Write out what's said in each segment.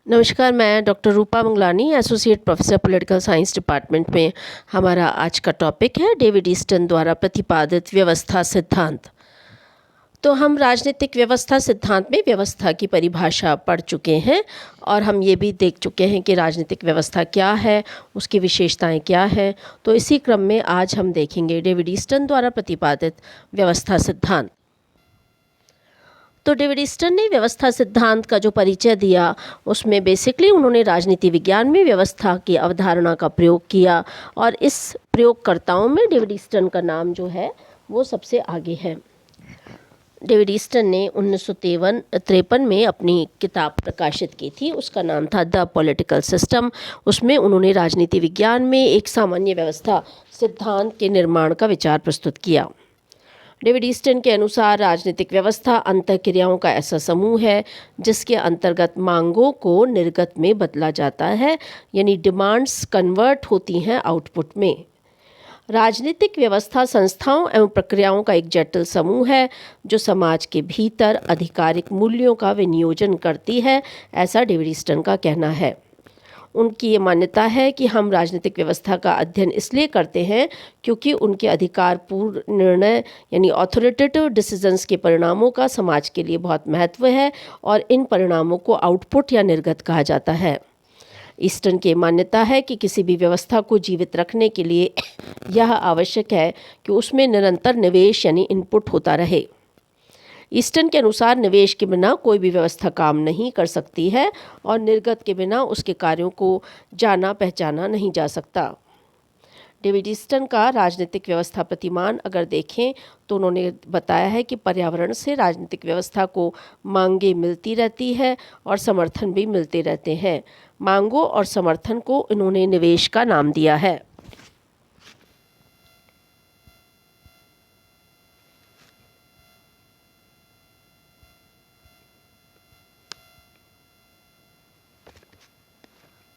नमस्कार, मैं doctor Rupa Manglani, associate professor political science department में। हमारा आज का टॉपिक है डेविड ईस्टन द्वारा प्रतिपादित व्यवस्था सिद्धांत। तो हम राजनीतिक व्यवस्था सिद्धांत में व्यवस्था की परिभाषा पढ़ चुके हैं और हम ये भी देख चुके हैं कि राजनीतिक व्यवस्था क्या है, उसकी विशेषताएं क्या हैं। तो इसी क्रम में आज हम देखेंगे डेविड ईस्टन द्वारा प्रतिपादित व्यवस्था सिद्धांत। तो डेविड ईस्टन ने व्यवस्था सिद्धांत का जो परिचय दिया, उसमें बेसिकली उन्होंने राजनीति विज्ञान में व्यवस्था की अवधारणा का प्रयोग किया और इस प्रयोगकर्ताओं में डेविड ईस्टन का नाम जो है वो सबसे आगे है। डेविड ईस्टन ने 1953 में अपनी किताब प्रकाशित की थी, उसका नाम था द पॉलिटिकल सिस्टम। उसमें उन्होंने राजनीति विज्ञान में एक सामान्य व्यवस्था सिद्धांत के निर्माण का विचार प्रस्तुत किया। डेविड ईस्टन के अनुसार राजनीतिक व्यवस्था अंतःक्रियाओं का ऐसा समूह है जिसके अंतर्गत मांगों को निर्गत में बदला जाता है, यानी डिमांड्स कन्वर्ट होती हैं आउटपुट में। राजनीतिक व्यवस्था संस्थाओं एवं प्रक्रियाओं का एक जटिल समूह है जो समाज के भीतर आधिकारिक मूल्यों का विनियोजन करती है, ऐसा डेविड ईस्टन का कहना है। उनकी ये मान्यता है कि हम राजनीतिक व्यवस्था का अध्ययन इसलिए करते हैं क्योंकि उनके अधिकारपूर्ण निर्णय यानी ऑथोरिटेटिव डिसीजंस के परिणामों का समाज के लिए बहुत महत्व है और इन परिणामों को आउटपुट या निर्गत कहा जाता है। ईस्टन की मान्यता है कि किसी भी व्यवस्था को जीवित रखने के लिए यह आवश्यक है कि उसमें निरंतर निवेश यानी इनपुट होता रहे। ईस्टन के अनुसार निवेश के बिना कोई भी व्यवस्था काम नहीं कर सकती है और निर्गत के बिना उसके कार्यों को जाना पहचाना नहीं जा सकता। डेविड ईस्टन का राजनीतिक व्यवस्था प्रतिमान अगर देखें तो उन्होंने बताया है कि पर्यावरण से राजनीतिक व्यवस्था को मांगें मिलती रहती है और समर्थन भी मिलते रहते हैं। मांगों और समर्थन को इन्होंने निवेश का नाम दिया है।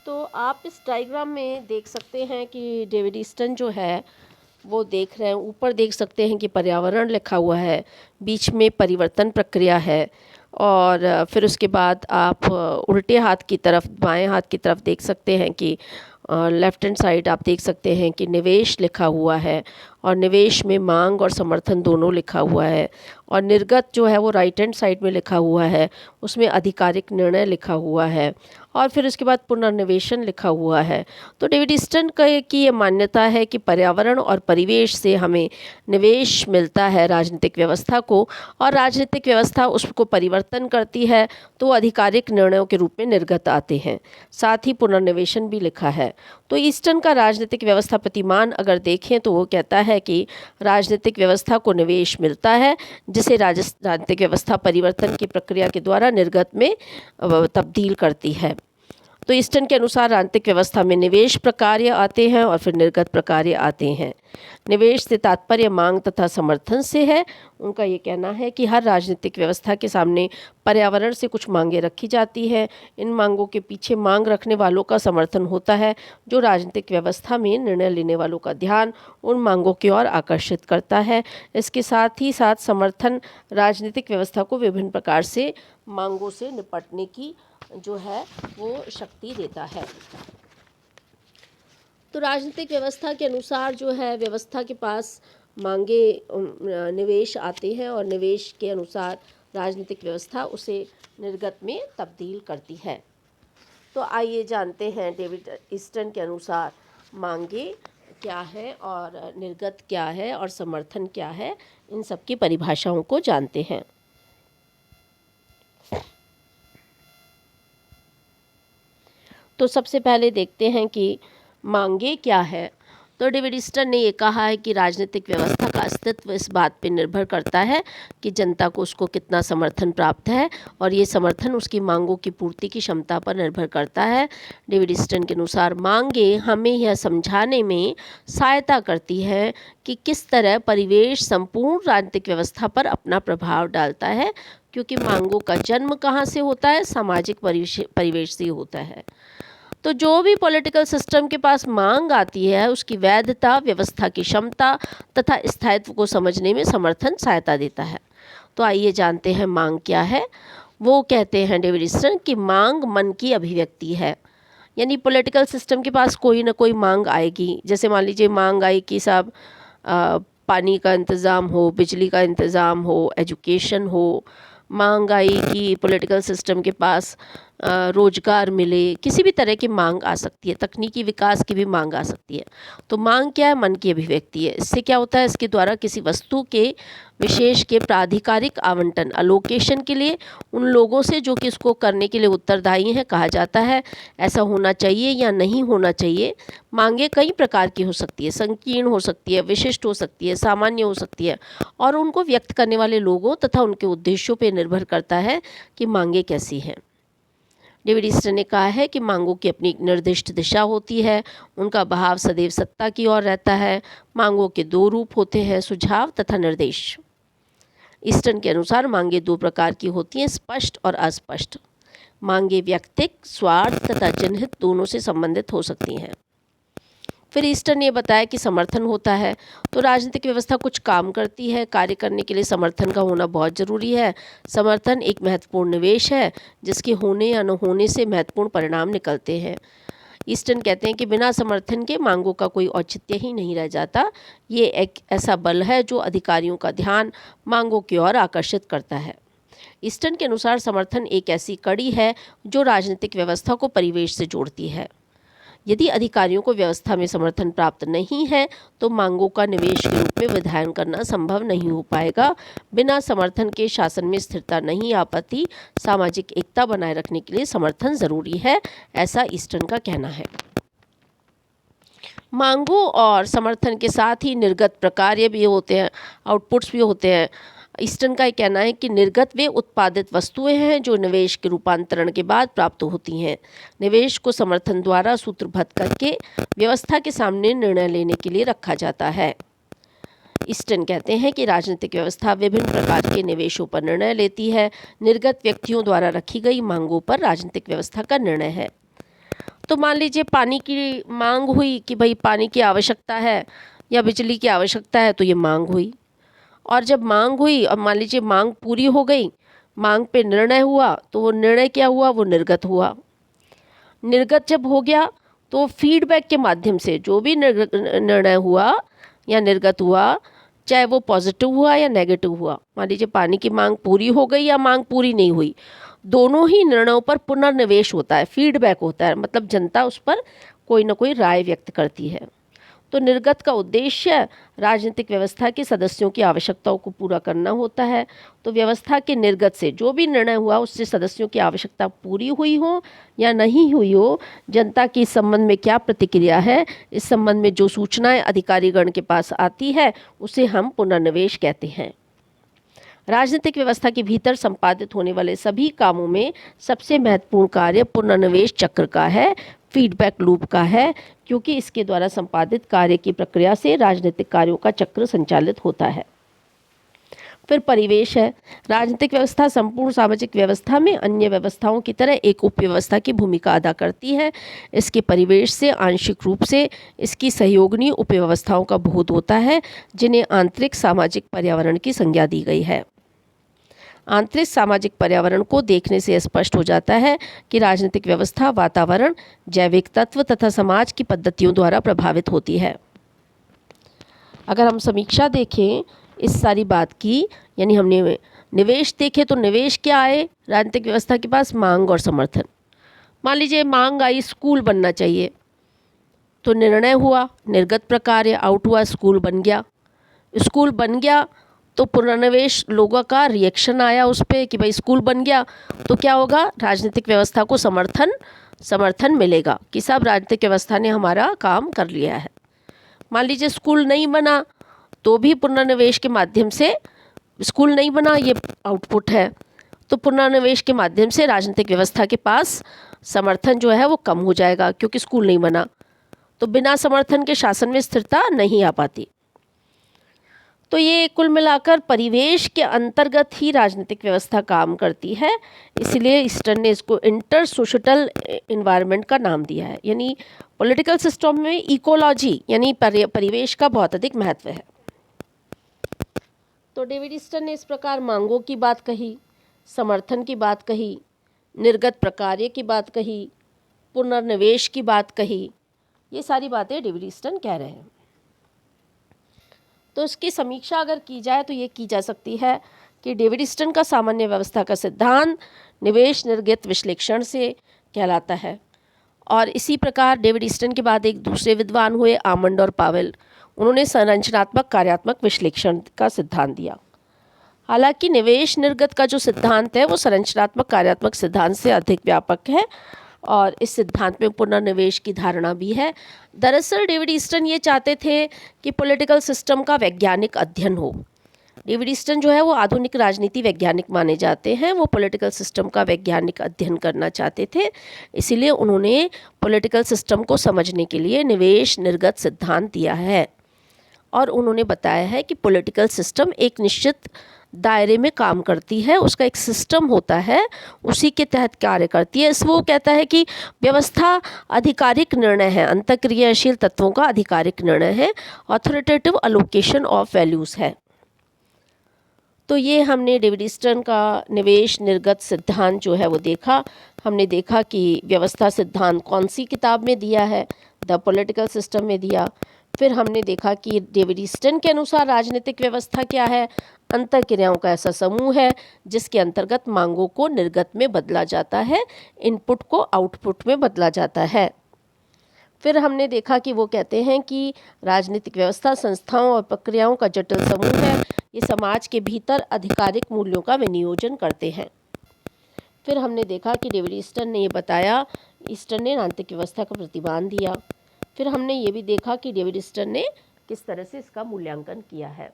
तो आप इस डायग्राम में देख सकते हैं कि डेविड ईस्टन जो है वो देख रहे हैं, ऊपर देख सकते हैं कि पर्यावरण लिखा हुआ है, बीच में परिवर्तन प्रक्रिया है और फिर उसके बाद आप उल्टे हाथ की तरफ, बाएं हाथ की तरफ देख सकते हैं कि लेफ्ट हैंड साइड आप देख सकते हैं कि निवेश लिखा हुआ है और निवेश में मांग और समर्थन दोनों लिखा हुआ है और निर्गत जो है वो राइट हैंड साइड में लिखा हुआ है, उसमें आधिकारिक निर्णय लिखा हुआ है और फिर उसके बाद पुनर्निवेशन लिखा हुआ है। तो डेविड ईस्टन की ये मान्यता है कि पर्यावरण और परिवेश से हमें निवेश मिलता है राजनीतिक व्यवस्था को और राजनीतिक व्यवस्था उसको परिवर्तन करती है तो आधिकारिक निर्णयों के रूप में निर्गत आते हैं। साथ ही पुनर्निवेशन भी लिखा है। तो ईस्टन का राजनीतिक व्यवस्था प्रतिमान अगर देखें तो वो कहता है कि राजनीतिक व्यवस्था को निवेश मिलता है जिसे राजनीतिक व्यवस्था परिवर्तन की प्रक्रिया के द्वारा निर्गत में तब्दील करती है। तो ईस्टन के अनुसार राजनीतिक व्यवस्था में निवेश प्रकार्य आते हैं और फिर निर्गत प्रकार्य आते हैं। निवेश से तात्पर्य मांग तथा समर्थन से है। उनका ये कहना है कि हर राजनीतिक व्यवस्था के सामने पर्यावरण से कुछ मांगें रखी जाती हैं। इन मांगों के पीछे मांग रखने वालों का समर्थन होता है जो राजनीतिक व्यवस्था में निर्णय लेने वालों का ध्यान उन मांगों की ओर आकर्षित करता है। इसके साथ ही साथ समर्थन राजनीतिक व्यवस्था को विभिन्न प्रकार से मांगों से निपटने की जो है वो शक्ति देता है। तो राजनीतिक व्यवस्था के अनुसार जो है व्यवस्था के पास मांगे निवेश आते हैं और निवेश के अनुसार राजनीतिक व्यवस्था उसे निर्गत में तब्दील करती है। तो आइए जानते हैं डेविड ईस्टन के अनुसार मांगे क्या है और निर्गत क्या है और समर्थन क्या है, इन सब की परिभाषाओं को जानते हैं। तो सबसे पहले देखते हैं कि मांगे क्या है। तो डेविड ईस्टन ने ये कहा है कि राजनीतिक व्यवस्था का अस्तित्व इस बात पर निर्भर करता है कि जनता को उसको कितना समर्थन प्राप्त है और ये समर्थन उसकी मांगों की पूर्ति की क्षमता पर निर्भर करता है। डेविड ईस्टन के अनुसार मांगे हमें यह समझाने में सहायता करती है कि किस तरह परिवेश संपूर्ण राजनीतिक व्यवस्था पर अपना प्रभाव डालता है, क्योंकि मांगों का जन्म कहाँ से होता है? सामाजिक परिवेश से होता है। तो जो भी पॉलिटिकल सिस्टम के पास मांग आती है उसकी वैधता, व्यवस्था की क्षमता तथा स्थायित्व को समझने में समर्थन सहायता देता है। तो आइए जानते हैं मांग क्या है। वो कहते हैं डेविड ईस्टन कि मांग मन की अभिव्यक्ति है। यानी पॉलिटिकल सिस्टम के पास कोई ना कोई मांग आएगी। जैसे मान लीजिए मांग आई कि साहब पानी का इंतज़ाम हो, बिजली का इंतज़ाम हो, एजुकेशन हो। मांग आई कि पॉलिटिकल सिस्टम के पास रोज़गार मिले। किसी भी तरह की मांग आ सकती है, तकनीकी विकास की भी मांग आ सकती है। तो मांग क्या है? मन की अभिव्यक्ति है। इससे क्या होता है? इसके द्वारा किसी वस्तु के विशेष के प्राधिकारिक आवंटन अलोकेशन के लिए उन लोगों से जो कि इसको करने के लिए उत्तरदायी हैं कहा जाता है। ऐसा होना चाहिए या नहीं होना चाहिए। मांगे कई प्रकार की हो सकती है, संकीर्ण हो सकती है, विशिष्ट हो सकती है, सामान्य हो सकती है, और उनको व्यक्त करने वाले लोगों तथा उनके उद्देश्यों पर निर्भर करता है कि मांगे कैसी हैं। डेविड ईस्टन ने कहा है कि मांगों की अपनी एक निर्दिष्ट दिशा होती है, उनका बहाव सदैव सत्ता की ओर रहता है। मांगों के दो रूप होते हैं, सुझाव तथा निर्देश। ईस्टन के अनुसार मांगे दो प्रकार की होती हैं, स्पष्ट और अस्पष्ट। मांगे व्यक्तिक, स्वार्थ तथा जनहित दोनों से संबंधित हो सकती हैं। फिर ईस्टन ने बताया कि समर्थन होता है। तो राजनीतिक व्यवस्था कुछ काम करती है, कार्य करने के लिए समर्थन का होना बहुत ज़रूरी है। समर्थन एक महत्वपूर्ण निवेश है जिसके होने या न होने से महत्वपूर्ण परिणाम निकलते हैं। ईस्टन कहते हैं कि बिना समर्थन के मांगों का कोई औचित्य ही नहीं रह जाता। ये एक ऐसा बल है जो अधिकारियों का ध्यान मांगों की ओर आकर्षित करता है। ईस्टन के अनुसार समर्थन एक ऐसी कड़ी है जो राजनीतिक व्यवस्था को परिवेश से जोड़ती है। यदि अधिकारियों को व्यवस्था में समर्थन प्राप्त नहीं है तो मांगों का निवेश के रूप में विधायन करना संभव नहीं हो पाएगा। बिना समर्थन के शासन में स्थिरता नहीं आ पाती। सामाजिक एकता बनाए रखने के लिए समर्थन जरूरी है, ऐसा ईस्टन का कहना है। मांगों और समर्थन के साथ ही निर्गत प्रकार्य भी होते हैं, आउटपुट्स भी होते हैं। ईस्टन का कहना है कि निर्गत वे उत्पादित वस्तुएं हैं जो निवेश के रूपांतरण के बाद प्राप्त होती हैं। निवेश को समर्थन द्वारा सूत्रबद्ध करके व्यवस्था के सामने निर्णय लेने के लिए रखा जाता है। ईस्टन कहते हैं कि राजनीतिक व्यवस्था विभिन्न प्रकार के निवेशों पर निर्णय लेती है। निर्गत व्यक्तियों द्वारा रखी गई मांगों पर राजनीतिक व्यवस्था का निर्णय है। तो मान लीजिए पानी की मांग हुई कि भाई पानी की आवश्यकता है या बिजली की आवश्यकता है, तो ये मांग हुई। और जब मांग हुई और मान लीजिए मांग पूरी हो गई, मांग पे निर्णय हुआ, तो वो निर्णय क्या हुआ? वो निर्गत हुआ। निर्गत जब हो गया तो फीडबैक के माध्यम से जो भी निर्णय हुआ या निर्गत हुआ, चाहे वो पॉजिटिव हुआ या नेगेटिव हुआ, मान लीजिए पानी की मांग पूरी हो गई या मांग पूरी नहीं हुई, दोनों ही निर्णयों पर पुनर्निवेश होता है, फीडबैक होता है। मतलब जनता उस पर कोई ना कोई राय व्यक्त करती है। तो निर्गत का उद्देश्य राजनीतिक व्यवस्था के सदस्यों की आवश्यकताओं को पूरा करना होता है। तो व्यवस्था के निर्गत से जो भी निर्णय हुआ उससे सदस्यों की आवश्यकता पूरी हुई हो या नहीं हुई हो, जनता की इस संबंध में क्या प्रतिक्रिया है, इस संबंध में जो सूचनाएं अधिकारीगण के पास आती है उसे हम पुनर्निवेश कहते हैं। राजनीतिक व्यवस्था के भीतर संपादित होने वाले सभी कामों में सबसे महत्वपूर्ण कार्य पुनर्निवेश चक्र का है, फीडबैक लूप का है, क्योंकि इसके द्वारा संपादित कार्य की प्रक्रिया से राजनीतिक कार्यों का चक्र संचालित होता है। फिर परिवेश है। राजनीतिक व्यवस्था संपूर्ण सामाजिक व्यवस्था में अन्य व्यवस्थाओं की तरह एक उपव्यवस्था की भूमिका अदा करती है। इसके परिवेश से आंशिक रूप से इसकी सहयोगिनी उपव्यवस्थाओं का बोध होता है, जिन्हें आंतरिक सामाजिक पर्यावरण की संज्ञा दी गई है। आंतरिक सामाजिक पर्यावरण को देखने से स्पष्ट हो जाता है कि राजनीतिक व्यवस्था वातावरण, जैविक तत्व तथा समाज की पद्धतियों द्वारा प्रभावित होती है। अगर हम समीक्षा देखें इस सारी बात की, यानी हमने निवेश देखे, तो निवेश क्या आए राजनीतिक व्यवस्था के पास? मांग और समर्थन। मान लीजिए मांग आई स्कूल बनना चाहिए, तो निर्णय हुआ, निर्गत प्रकार आउट हुआ, स्कूल बन गया। स्कूल बन गया तो पुनर्निवेश लोगों का रिएक्शन आया उस पर कि भाई स्कूल बन गया, तो क्या होगा? राजनीतिक व्यवस्था को समर्थन मिलेगा कि सब राजनीतिक व्यवस्था ने हमारा काम कर लिया है। मान लीजिए स्कूल नहीं बना तो भी पुनर्निवेश के माध्यम से, स्कूल नहीं बना ये आउटपुट है, तो पुनर्निवेश के माध्यम से राजनीतिक व्यवस्था के पास समर्थन जो है वो कम हो जाएगा, क्योंकि स्कूल नहीं बना। तो बिना समर्थन के शासन में स्थिरता नहीं आ पाती। तो ये कुल मिलाकर परिवेश के अंतर्गत ही राजनीतिक व्यवस्था काम करती है। इसलिए ईस्टन ने इसको इंटर सोशल इन्वायरमेंट का नाम दिया है। यानी पॉलिटिकल सिस्टम में इकोलॉजी यानी परिवेश का बहुत अधिक महत्व है। तो डेविड ईस्टन ने इस प्रकार मांगों की बात कही। समर्थन की बात कही, निर्गत प्रकार्य की बात कही, पुनर्निवेश की बात कही। ये सारी बातें डेविड ईस्टन कह रहे हैं। तो इसकी समीक्षा अगर की जाए तो ये की जा सकती है कि डेविड ईस्टन का सामान्य व्यवस्था का सिद्धांत निवेश निर्गत विश्लेषण से कहलाता है। और इसी प्रकार डेविड ईस्टन के बाद एक दूसरे विद्वान हुए आमंड और पावेल। उन्होंने संरचनात्मक कार्यात्मक विश्लेषण का सिद्धांत दिया। हालांकि निवेश निर्गत का जो सिद्धांत है वो संरचनात्मक कार्यात्मक सिद्धांत से अधिक व्यापक है और इस सिद्धांत में पुनर्निवेश की धारणा भी है। दरअसल डेविड ईस्टन ये चाहते थे कि पॉलिटिकल सिस्टम का वैज्ञानिक अध्ययन हो। डेविड ईस्टन जो है वो आधुनिक राजनीति वैज्ञानिक माने जाते हैं। वो पॉलिटिकल सिस्टम का वैज्ञानिक अध्ययन करना चाहते थे, इसीलिए उन्होंने पॉलिटिकल सिस्टम को समझने के लिए निवेश निर्गत सिद्धांत दिया है। और उन्होंने बताया है कि पॉलिटिकल सिस्टम एक निश्चित दायरे में काम करती है, उसका एक सिस्टम होता है, उसी के तहत कार्य करती है। इस वो कहता है कि व्यवस्था आधिकारिक निर्णय है, अंतःक्रियाशील तत्वों का आधिकारिक निर्णय है, ऑथोरिटेटिव अलोकेशन ऑफ वैल्यूज़ है। तो ये हमने डेविड ईस्टन का निवेश निर्गत सिद्धांत जो है वो देखा। हमने देखा कि व्यवस्था सिद्धांत कौन सी किताब में दिया है, द पॉलिटिकल सिस्टम में दिया। फिर हमने देखा कि डेविड ईस्टन के अनुसार राजनीतिक व्यवस्था क्या है, अंतःक्रियाओं का ऐसा समूह है जिसके अंतर्गत मांगों को निर्गत में बदला जाता है, इनपुट को आउटपुट में बदला जाता है। फिर हमने देखा कि वो कहते हैं कि राजनीतिक व्यवस्था संस्थाओं और प्रक्रियाओं का जटिल समूह है, ये समाज के भीतर आधिकारिक मूल्यों का विनियोजन करते हैं। फिर हमने देखा कि डेविड ईस्टन ने ये बताया, ईस्टन ने राजनीतिक व्यवस्था का प्रतिमान दिया। फिर हमने ये भी देखा कि डेविड ईस्टन ने किस तरह से इसका मूल्यांकन किया है।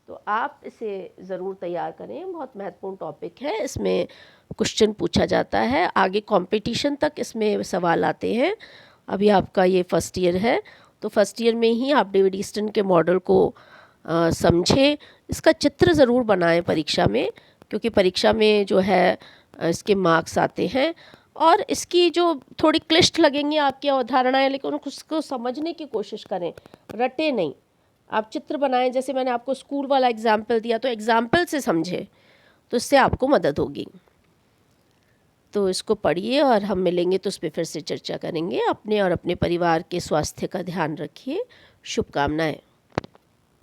तो आप इसे ज़रूर तैयार करें, बहुत महत्वपूर्ण टॉपिक है, इसमें क्वेश्चन पूछा जाता है, आगे कंपटीशन तक इसमें सवाल आते हैं। अभी आपका ये फर्स्ट ईयर है, तो फर्स्ट ईयर में ही आप डेविड ईस्टन के मॉडल को समझें, इसका चित्र ज़रूर बनाएं परीक्षा में, क्योंकि परीक्षा में जो है इसके मार्क्स आते हैं। और इसकी जो थोड़ी क्लिष्ट लगेंगी आपकी अवधारणाएं, लेकिन उसको समझने की कोशिश करें, रटे नहीं। आप चित्र बनाएं, जैसे मैंने आपको स्कूल वाला एग्जाम्पल दिया, तो एग्जाम्पल से समझें, तो इससे आपको मदद होगी। तो इसको पढ़िए और हम मिलेंगे तो उस पर फिर से चर्चा करेंगे। अपने और अपने परिवार के स्वास्थ्य का ध्यान रखिए। शुभकामनाएं।